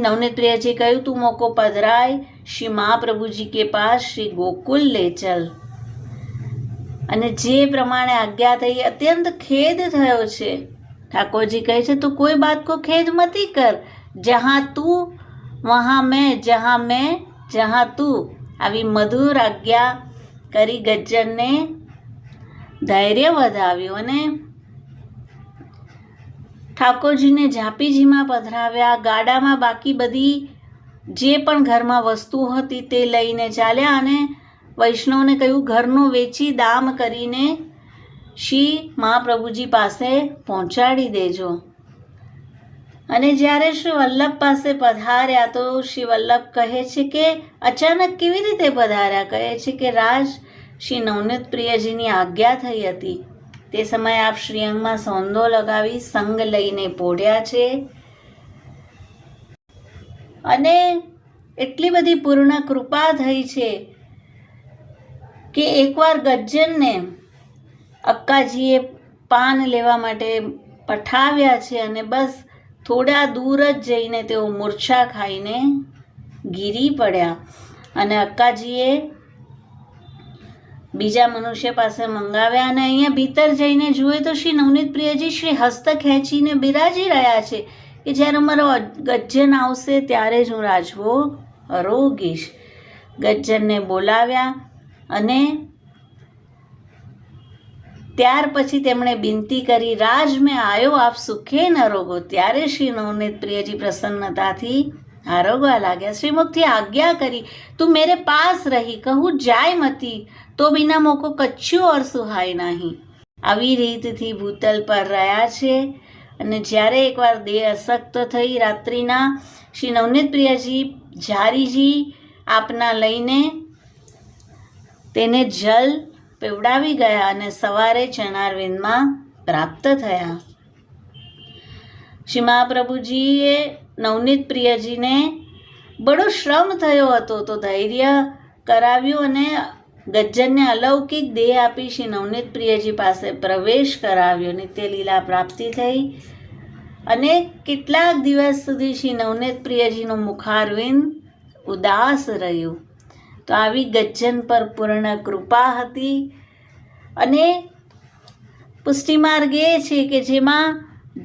नवनीत प्रिया जी कहूँ तू मोको पधराय श्री महाप्रभु जी के पास श्री गोकुल ले चल। અને જે પ્રમાણે આજ્ઞા થઈ અત્યંત ખેદ થયો છે। ઠાકોરજી કહે છે તું કોઈ બાત કો ખેદ મતી કર, જहाँ तू वहाँ मैं, जहाँ मैं जहाँ तू। આવી મધુર આજ્ઞા કરી ગજ્જનને ધૈર્ય વધાવ્યું અને ઠાકોરજીને ઝાંપીજીમાં પધરાવ્યા। ગાડામાં બાકી બધી જે પણ ઘરમાં વસ્તુ હતી તે લઈને ચાલ્યા અને વૈષ્ણવને કહ્યું ઘરનું વેચી દામ કરીને શ્રી મહાપ્રભુજી પાસે પહોંચાડી દેજો। અને જ્યારે શ્રી વલ્લભ પાસે પધાર્યા તો શ્રી વલ્લભ કહે છે કે અચાનક કેવી રીતે પધાર્યા? કહે છે કે રાજ શ્રી નવનીત પ્રિયજીની આજ્ઞા થઈ હતી તે સમયે આપ શ્રીઅંગમાં સોંદો લગાવી સંગ લઈને પોઢ્યા છે અને એટલી બધી પૂર્ણ કૃપા થઈ છે કે એકવાર ગજ્જનને અક્કાજીએ પાન લેવા માટે પઠાવ્યા છે અને બસ થોડા દૂર જ જઈને તેઓ મૂર્છા ખાઈને ગીરી પડ્યા અને અક્કાજીએ બીજા મનુષ્ય પાસે મંગાવ્યા અને અહીંયા ભીતર જઈને જુએ તો શ્રી નવનીત પ્રિયજી શ્રી હસ્ત ખેંચીને બિરાજી રહ્યા છે કે જ્યારે અમારો ગજ્જન આવશે ત્યારે જ હું રાજભોગ આરોગીશ। ગજ્જનને બોલાવ્યા અને ત્યાર પછી તેમણે વિનંતી કરી રાજ મેં આયો આપ સુખે ન રોગો। ત્યારે શ્રી નવનીત પ્રિયજી પ્રસન્નતાથી આરોગવા लाग्યા। શ્રીમુખથી આજ્ઞા કરી તું મેરે પાસ રહી, કહું જાય મતી તો बिना मोको कच्छु और सुहाय नहीं। આવી રીતથી ભૂતલ પર રહ્યા છે અને જ્યારે એકવાર દેહ અશક્ત થઈ રાત્રિના શ્રી નવનીત પ્રિયજી ઝારીજી આપના લઈને તેને જલ પીવડાવી ગયા અને સવારે ચરણારવિંદમાં પ્રાપ્ત થયા। શ્રી મહાપ્રભુજીએ નવનીત પ્રિયજીને બડો શ્રમ થયો હતો તો ધૈર્ય કરાવ્યું અને ગજ્જનને અલૌકિક દેહ આપી શ્રી નવનીત પ્રિયજી પાસે પ્રવેશ કરાવ્યો। નિત્ય લીલા પ્રાપ્તિ થઈ અને કેટલાક દિવસ સુધી શ્રી નવનીત પ્રિયજીનું મુખારવિંદ ઉદાસ રહ્યું। તો આવી ગજ્જન પર પૂર્ણ કૃપા હતી અને પુષ્ટિ માર્ગ એ છે કે જેમાં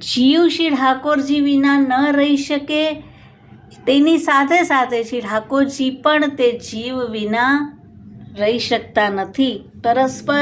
જીવ શ્રી ઠાકોરજી વિના ન રહી શકે તેની સાથે સાથે શ્રી ઠાકોરજી પણ તે જીવ વિના રહી શકતા નથી। પરસ્પર